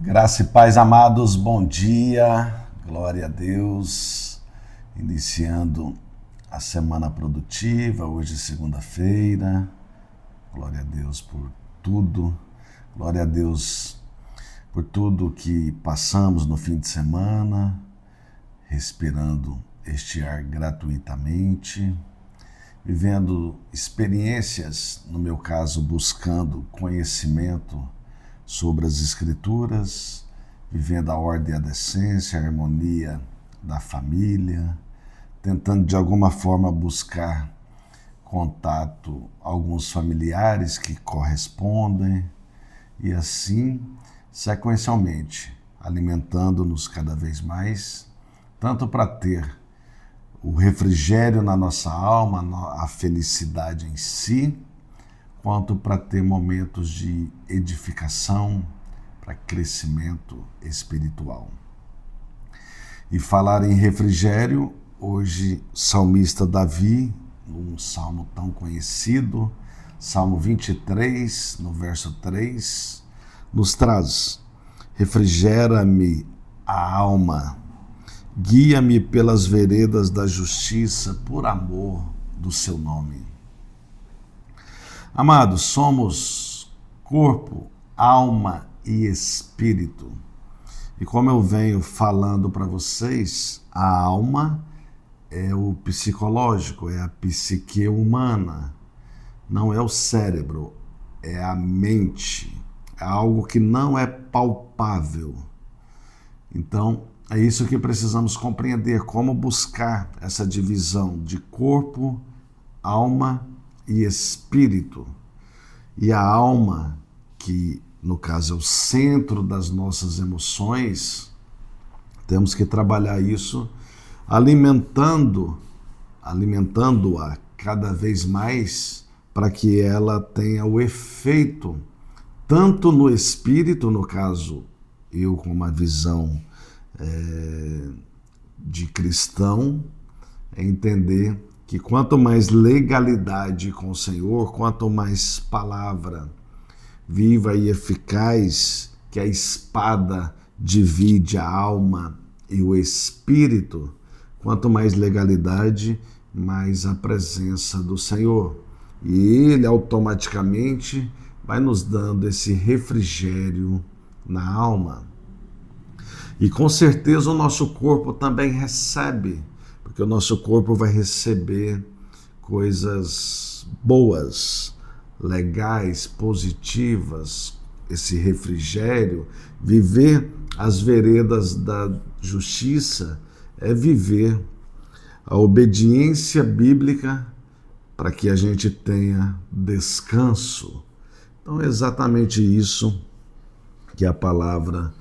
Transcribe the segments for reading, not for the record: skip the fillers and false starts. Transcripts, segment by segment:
Graça e paz, amados, bom dia, glória a Deus, iniciando a semana produtiva, hoje segunda-feira, glória a Deus por tudo, glória a Deus por tudo que passamos no fim de semana, respirando este ar gratuitamente, vivendo experiências, no meu caso, buscando conhecimento sobre as Escrituras, vivendo a ordem e a decência, a harmonia da família, tentando de alguma forma buscar contato a alguns familiares que correspondem e assim sequencialmente alimentando-nos cada vez mais, tanto para ter o refrigério na nossa alma, a felicidade em si, quanto para ter momentos de edificação, para crescimento espiritual. E falar em refrigério, hoje salmista Davi, num salmo tão conhecido, Salmo 23, no verso 3, nos traz: refrigera-me a alma, guia-me pelas veredas da justiça, por amor do seu nome. Amados, somos corpo, alma e espírito. E como eu venho falando para vocês, a alma é o psicológico, é a psique humana. Não é o cérebro, é a mente. É algo que não é palpável. Então, é isso que precisamos compreender, como buscar essa divisão de corpo, alma e espírito. E a alma, que no caso é o centro das nossas emoções, temos que trabalhar isso alimentando-a cada vez mais para que ela tenha o efeito tanto no espírito, no caso eu com uma visão de cristão, é entender que quanto mais legalidade com o Senhor, quanto mais palavra viva e eficaz, que a espada divide a alma e o espírito, quanto mais legalidade, mais a presença do Senhor. E Ele automaticamente vai nos dando esse refrigério na alma. E com certeza o nosso corpo também recebe, porque o nosso corpo vai receber coisas boas, legais, positivas, esse refrigério. Viver as veredas da justiça é viver a obediência bíblica para que a gente tenha descanso. Então é exatamente isso que a palavra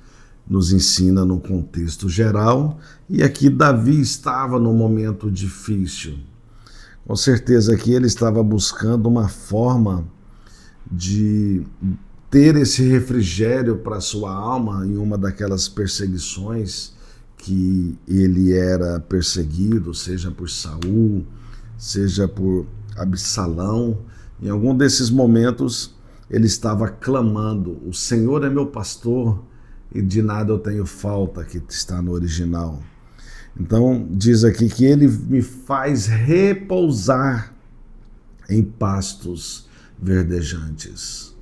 nos ensina no contexto geral, e aqui Davi estava num momento difícil. Com certeza que ele estava buscando uma forma de ter esse refrigério para sua alma em uma daquelas perseguições que ele era perseguido, seja por Saul, seja por Absalão. Em algum desses momentos ele estava clamando: o Senhor é meu pastor e de nada eu tenho falta, que está no original. Então, diz aqui que ele me faz repousar em pastos verdejantes.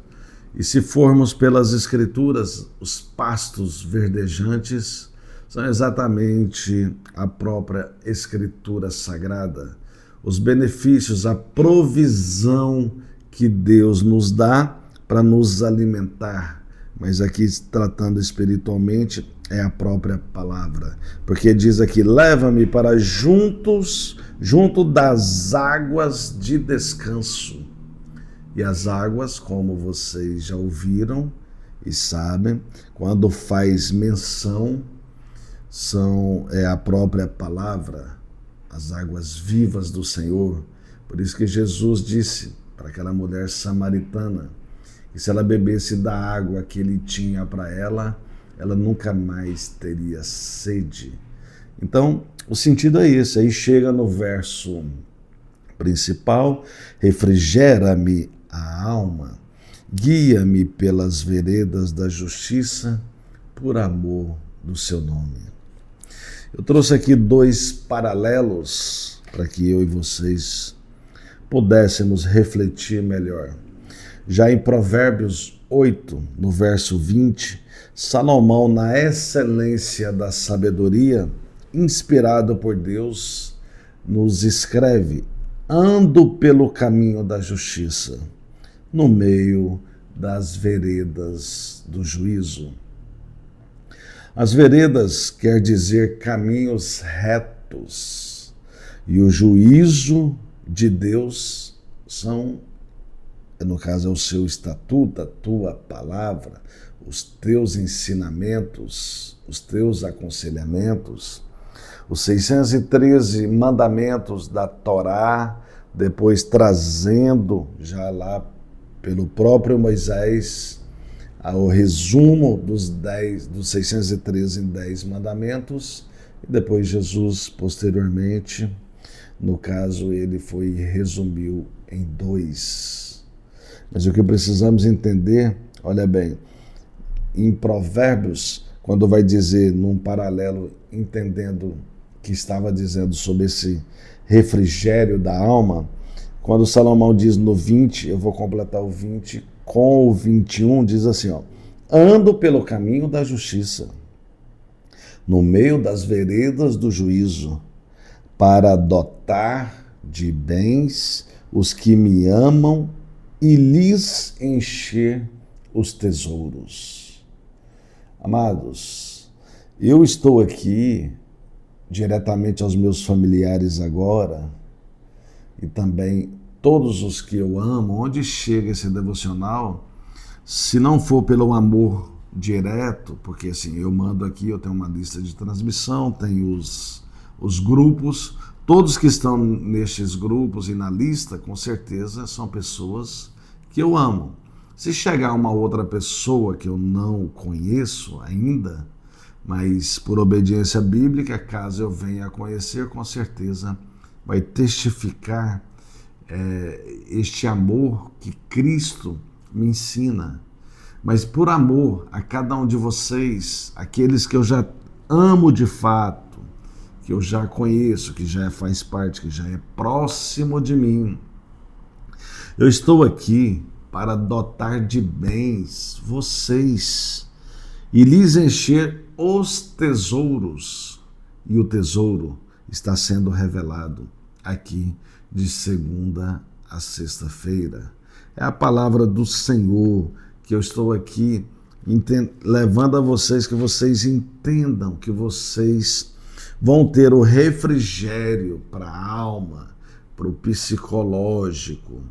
E se formos pelas Escrituras, os pastos verdejantes são exatamente a própria Escritura Sagrada. Os benefícios, a provisão que Deus nos dá para nos alimentar. Mas aqui, tratando espiritualmente, é a própria palavra. Porque diz aqui: leva-me para junto das águas de descanso. E as águas, como vocês já ouviram e sabem, quando faz menção, é a própria palavra, as águas vivas do Senhor. Por isso que Jesus disse para aquela mulher samaritana, e se ela bebesse da água que ele tinha para ela, ela nunca mais teria sede. Então, o sentido é esse. Aí chega no verso principal: refrigera-me a alma, guia-me pelas veredas da justiça, por amor do seu nome. Eu trouxe aqui 2 paralelos para que eu e vocês pudéssemos refletir melhor. Já em Provérbios 8, no verso 20, Salomão, na excelência da sabedoria, inspirado por Deus, nos escreve: ando pelo caminho da justiça, no meio das veredas do juízo. As veredas quer dizer caminhos retos, e o juízo de Deus no caso, é o seu estatuto, a tua palavra, os teus ensinamentos, os teus aconselhamentos, os 613 mandamentos da Torá, depois trazendo já lá pelo próprio Moisés o resumo dos 613 em 10 mandamentos, e depois Jesus, posteriormente, no caso, ele resumiu em 2. Mas o que precisamos entender, olha bem, em Provérbios, quando vai dizer, num paralelo, entendendo que estava dizendo sobre esse refrigério da alma, quando Salomão diz no 20, eu vou completar o 20, com o 21, diz assim, ó: ando pelo caminho da justiça, no meio das veredas do juízo, para dotar de bens os que me amam e lhes encher os tesouros. Amados, eu estou aqui diretamente aos meus familiares agora, e também todos os que eu amo, onde chega esse devocional, se não for pelo amor direto, porque assim, eu mando aqui, eu tenho uma lista de transmissão, tenho os grupos, todos que estão nestes grupos e na lista, com certeza, são pessoas que eu amo. Se chegar uma outra pessoa que eu não conheço ainda, mas por obediência bíblica, caso eu venha a conhecer, com certeza vai testificar este amor que Cristo me ensina. Mas por amor a cada um de vocês, aqueles que eu já amo de fato, que eu já conheço, que já faz parte, que já é próximo de mim, eu estou aqui para dotar de bens vocês e lhes encher os tesouros. E o tesouro está sendo revelado aqui de segunda a sexta-feira. É a palavra do Senhor que eu estou aqui levando a vocês, que vocês entendam, que vocês vão ter o refrigério para a alma, para o psicológico.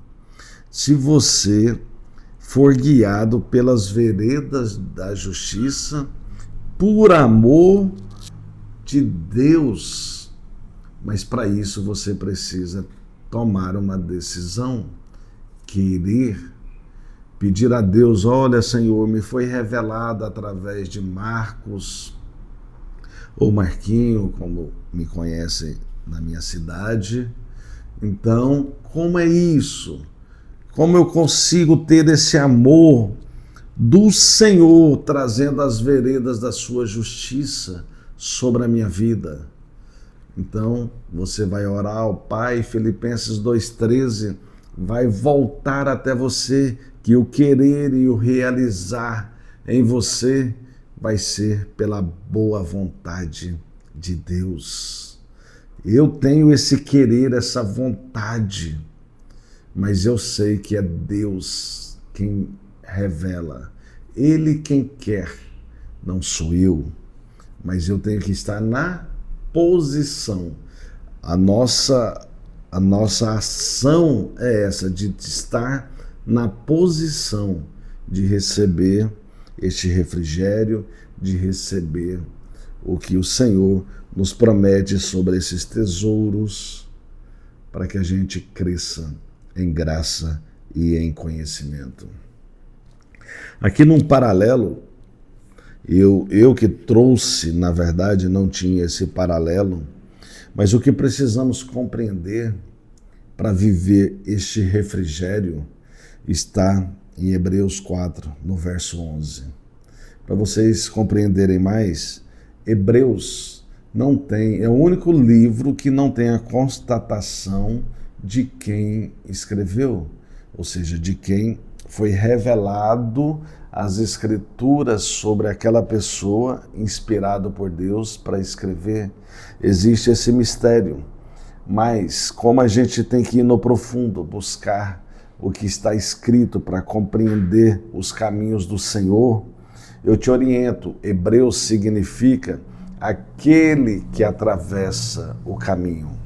Se você for guiado pelas veredas da justiça, por amor de Deus, mas para isso você precisa tomar uma decisão, querer, pedir a Deus: olha, Senhor, me foi revelado através de Marcos, ou Marquinho, como me conhecem na minha cidade. Então, como é isso? Como eu consigo ter esse amor do Senhor, trazendo as veredas da sua justiça sobre a minha vida? Então, você vai orar ao Pai, Filipenses 2,13, vai voltar até você, que o querer e o realizar em você vai ser pela boa vontade de Deus. Eu tenho esse querer, essa vontade, mas eu sei que é Deus quem revela. Ele quem quer, não sou eu, mas eu tenho que estar na posição. A nossa ação é essa, de estar na posição de receber este refrigério, de receber o que o Senhor nos promete sobre esses tesouros, para que a gente cresça em graça e em conhecimento. Aqui num paralelo, eu que trouxe, na verdade, não tinha esse paralelo, mas o que precisamos compreender para viver este refrigério está em Hebreus 4, no verso 11. para vocês compreenderem mais, Hebreus não tem, é o único livro que não tem a constatação de quem escreveu, ou seja, de quem foi revelado as escrituras sobre aquela pessoa inspirado por Deus para escrever. Existe esse mistério, mas como a gente tem que ir no profundo, buscar o que está escrito para compreender os caminhos do Senhor, eu te oriento, Hebreus significa aquele que atravessa o caminho.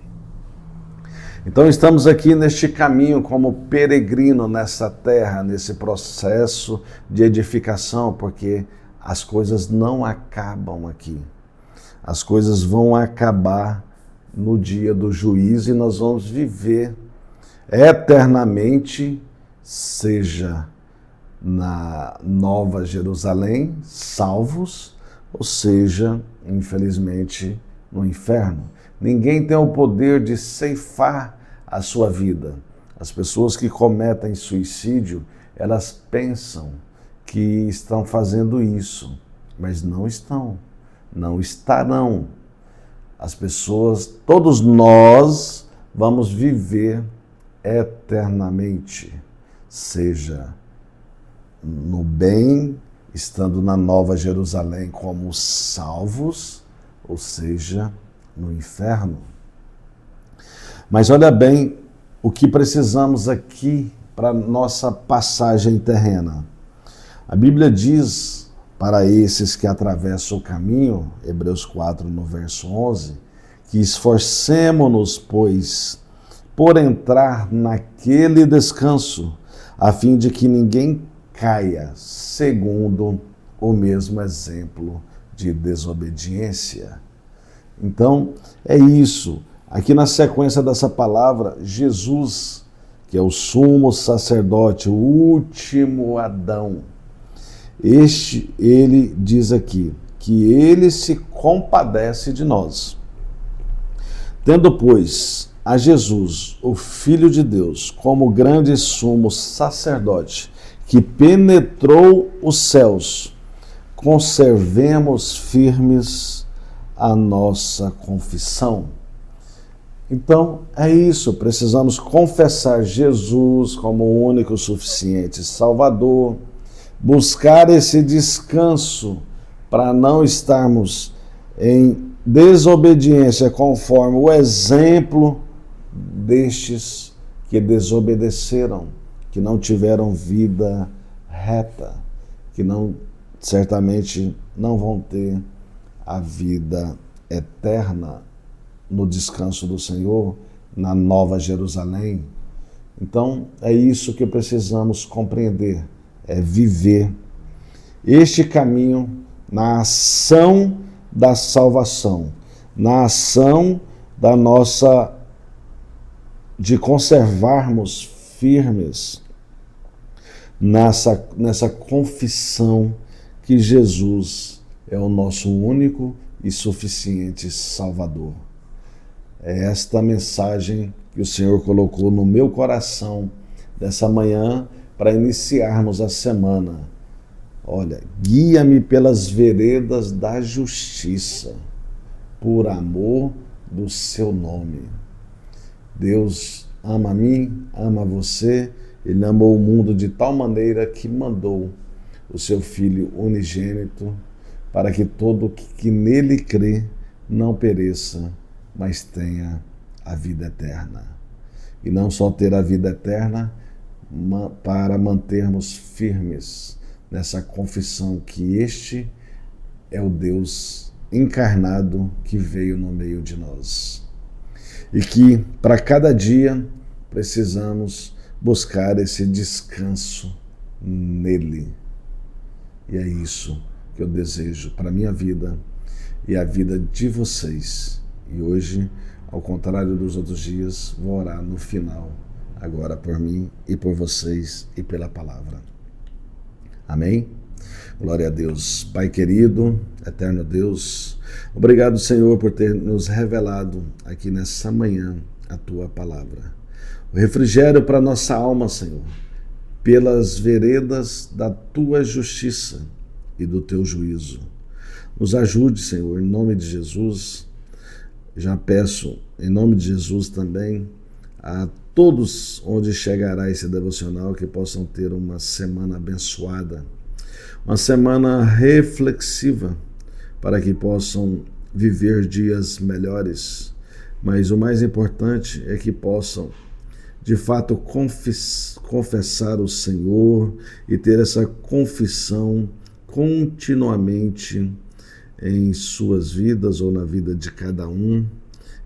Então estamos aqui neste caminho como peregrino nessa terra, nesse processo de edificação, porque as coisas não acabam aqui. As coisas vão acabar no dia do juízo e nós vamos viver eternamente, seja na Nova Jerusalém, salvos, ou seja, infelizmente, no inferno. Ninguém tem o poder de ceifar a sua vida. As pessoas que cometem suicídio, elas pensam que estão fazendo isso, mas não estão, não estarão. As pessoas, todos nós, vamos viver eternamente, seja no bem, estando na Nova Jerusalém como salvos, ou seja, no inferno. Mas olha bem o que precisamos aqui para nossa passagem terrena. A Bíblia diz para esses que atravessam o caminho, Hebreus 4, no verso 11, que esforcemo-nos, pois, por entrar naquele descanso, a fim de que ninguém caia segundo o mesmo exemplo de desobediência. Então, é isso. Aqui na sequência dessa palavra, Jesus, que é o sumo sacerdote, o último Adão, ele diz aqui que ele se compadece de nós. Tendo, pois, a Jesus, o Filho de Deus, como grande sumo sacerdote, que penetrou os céus, conservemos firmes a nossa confissão. Então, é isso, precisamos confessar Jesus como o único suficiente Salvador, buscar esse descanso para não estarmos em desobediência conforme o exemplo destes que desobedeceram, que não tiveram vida reta, que certamente não vão ter a vida eterna no descanso do Senhor, na Nova Jerusalém. Então, é isso que precisamos compreender, é viver este caminho na ação da salvação, na ação da de conservarmos firmes nessa confissão que Jesus é o nosso único e suficiente Salvador. É esta mensagem que o Senhor colocou no meu coração dessa manhã para iniciarmos a semana. Olha, guia-me pelas veredas da justiça, por amor do seu nome. Deus ama a mim, ama você, Ele amou o mundo de tal maneira que mandou o seu Filho unigênito para que todo que nele crê não pereça, mas tenha a vida eterna. E não só ter a vida eterna, para mantermos firmes nessa confissão que este é o Deus encarnado que veio no meio de nós. E que para cada dia precisamos buscar esse descanso nele. E é isso que eu desejo para a minha vida e a vida de vocês. E hoje, ao contrário dos outros dias, vou orar no final, agora por mim e por vocês e pela palavra. Amém? Glória a Deus. Pai querido, eterno Deus, obrigado, Senhor, por ter nos revelado aqui nessa manhã a Tua palavra. O refrigério para nossa alma, Senhor, pelas veredas da Tua justiça, e do teu juízo. Nos ajude, Senhor, em nome de Jesus. Já peço, em nome de Jesus também, a todos onde chegará esse devocional, que possam ter uma semana abençoada, uma semana reflexiva, para que possam viver dias melhores. Mas o mais importante é que possam, de fato, confessar o Senhor e ter essa confissão continuamente em suas vidas ou na vida de cada um,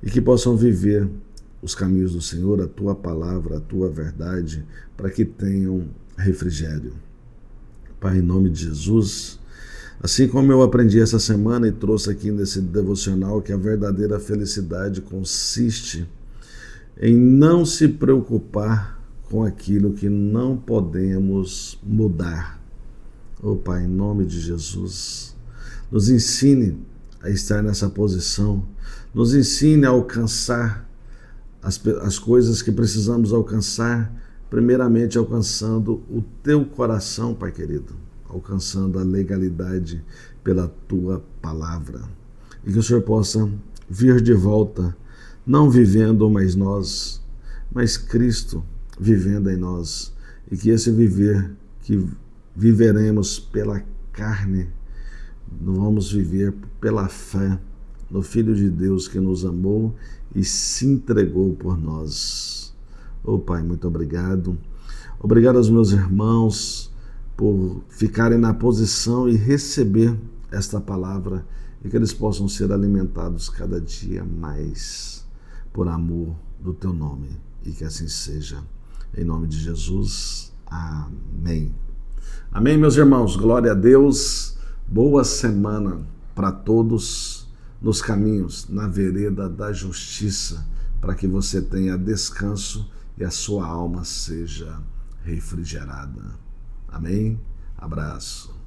e que possam viver os caminhos do Senhor, a tua palavra, a tua verdade, para que tenham refrigério. Pai, em nome de Jesus, assim como eu aprendi essa semana e trouxe aqui nesse devocional que a verdadeira felicidade consiste em não se preocupar com aquilo que não podemos mudar. Oh Pai, em nome de Jesus, nos ensine a estar nessa posição, nos ensine a alcançar as coisas que precisamos alcançar, primeiramente alcançando o teu coração, Pai querido, alcançando a legalidade pela tua palavra. E que o Senhor possa vir de volta, não vivendo mais nós, mas Cristo vivendo em nós, e que esse viver que viveremos pela carne, não vamos viver pela fé no Filho de Deus que nos amou e se entregou por nós. Oh Pai, muito obrigado. Obrigado aos meus irmãos por ficarem na posição e receber esta palavra, e que eles possam ser alimentados cada dia mais por amor do teu nome, e que assim seja. Em nome de Jesus. Amém. Amém, meus irmãos. Glória a Deus. Boa semana para todos nos caminhos, na vereda da justiça, para que você tenha descanso e a sua alma seja refrigerada. Amém? Abraço.